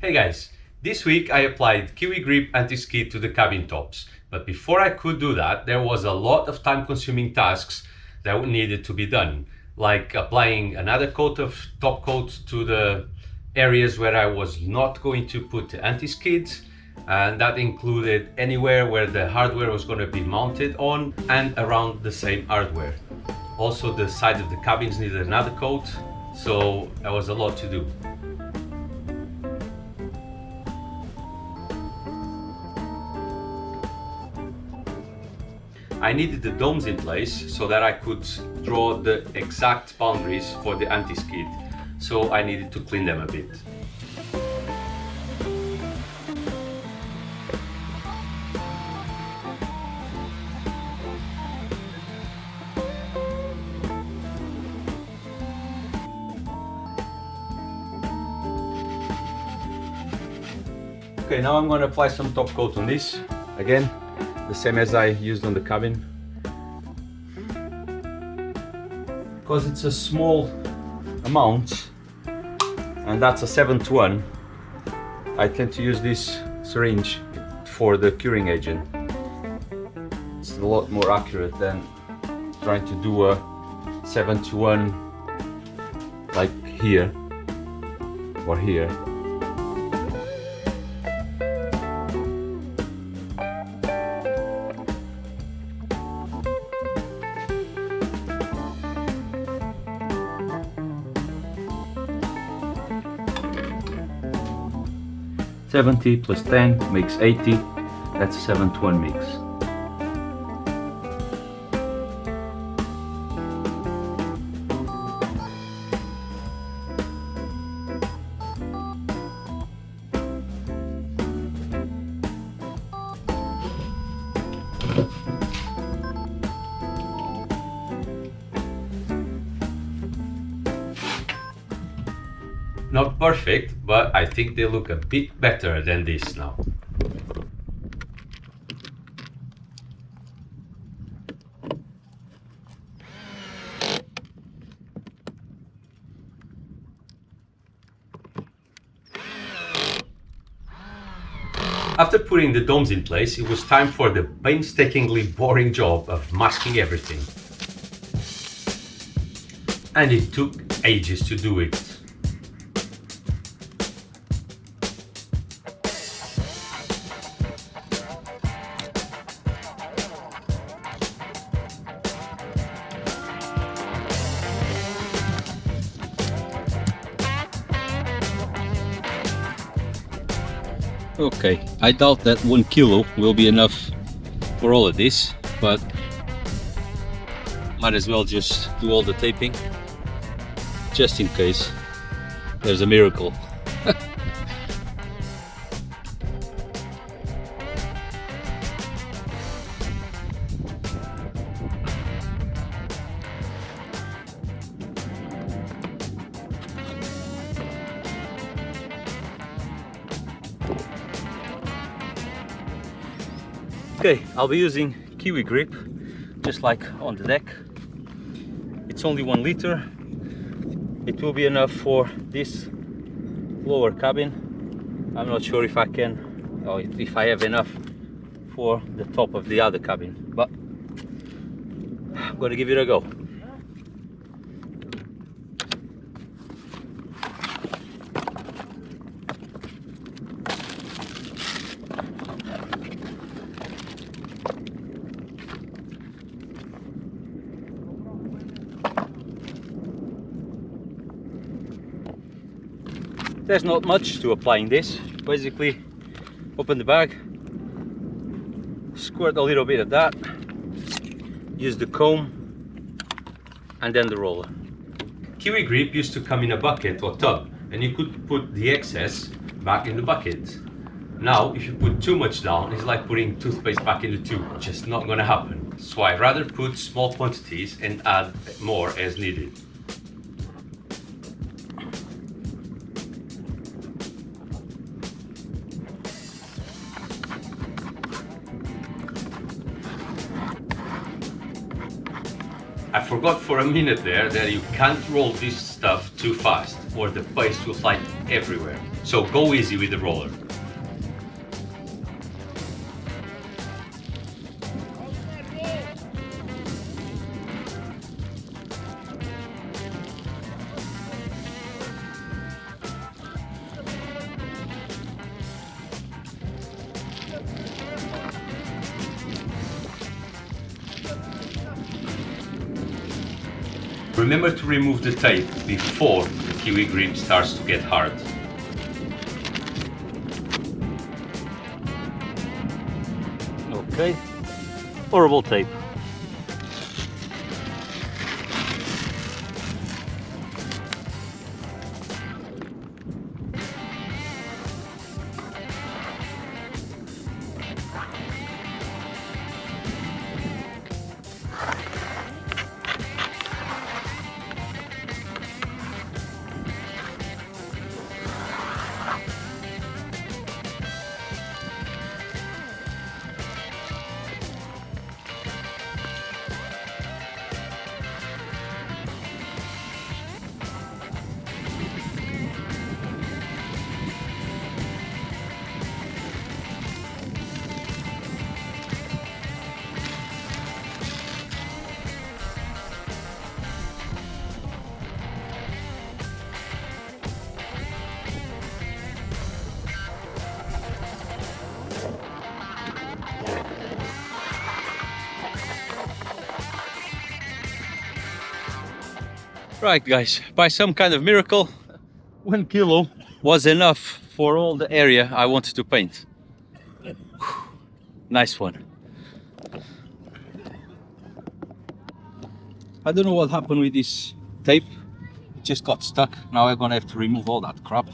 Hey guys, this week I applied Kiwi Grip Anti Skid to the cabin tops, but before I could do that there was a lot of time-consuming tasks that needed to be done, like applying another coat of top coat to the areas where I was not going to put the anti-skids, and that included anywhere where the hardware was going to be mounted on and around the same hardware. Also the side of the cabins needed another coat, so there was a lot to do. I needed the domes in place so that I could draw the exact boundaries for the anti-skid, so I needed to clean them a bit. Okay, now I'm going to apply some top coat on this, again the same as I used on the cabin. Because it's a small amount, and that's a 7-to-1, I tend to use this syringe for the curing agent. It's a lot more accurate than trying to do a 7-to-1 like here or here. +70 plus 10 makes 80. That's a 7-to-1 mix. Not perfect, but I think they look a bit better than this now. After putting the domes in place, it was time for the painstakingly boring job of masking everything. And it took ages to do it. Okay, I doubt that 1 kilo will be enough for all of this, but might as well just do all the taping, just in case there's a miracle. Okay, I'll be using Kiwi Grip, just like on the deck. It's only 1 liter. It will be enough for this lower cabin. I'm not sure if I can, or if I have enough for the top of the other cabin, but I'm gonna give it a go. There's not much to applying this. Basically, open the bag, squirt a little bit of that, use the comb, and then the roller. Kiwi Grip used to come in a bucket or tub, and you could put the excess back in the bucket. Now, if you put too much down, it's like putting toothpaste back in the tube. Just not gonna happen. So I rather put small quantities and add more as needed. I forgot for a minute there that you can't roll this stuff too fast or the paste will fly everywhere. so go easy with the roller. Remember to remove the tape before the Kiwi grip starts to get hard. Okay, horrible tape. Right guys, by some kind of miracle, 1 kilo was enough for all the area I wanted to paint. Nice one. I don't know what happened with this tape. It just got stuck. Now I'm gonna have to remove all that crap.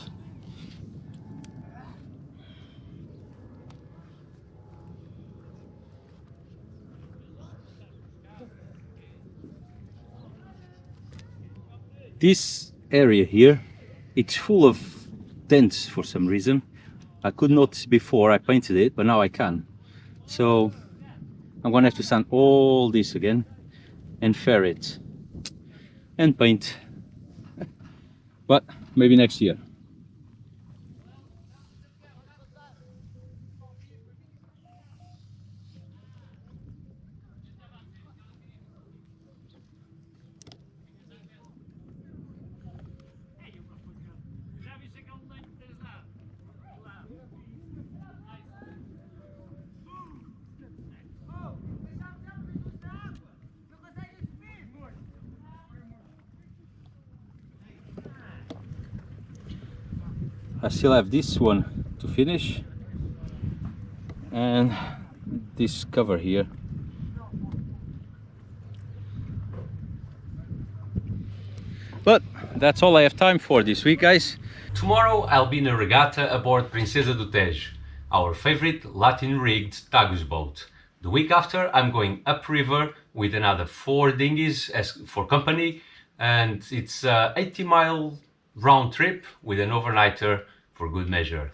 This area here, it's full of dents for some reason. I could not before I painted it, but now I can. So I'm gonna have to sand all this again and ferret it and paint. But maybe next year. I still have this one to finish and this cover here. But that's all I have time for this week, guys. Tomorrow I'll be in a regatta aboard Princesa do Tejo, our favorite Latin-rigged Tagus boat. The week after I'm going upriver with another 4 dinghies as for company, and it's a 80-mile round trip with an overnighter for good measure.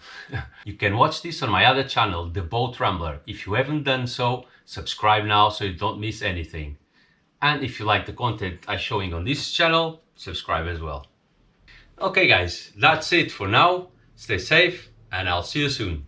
You can watch this on my other channel, The Boat Rambler. If you haven't done so, subscribe now so you don't miss anything. And if you like the content I'm showing on this channel, subscribe as well. Okay guys, that's it for now. Stay safe and I'll see you soon.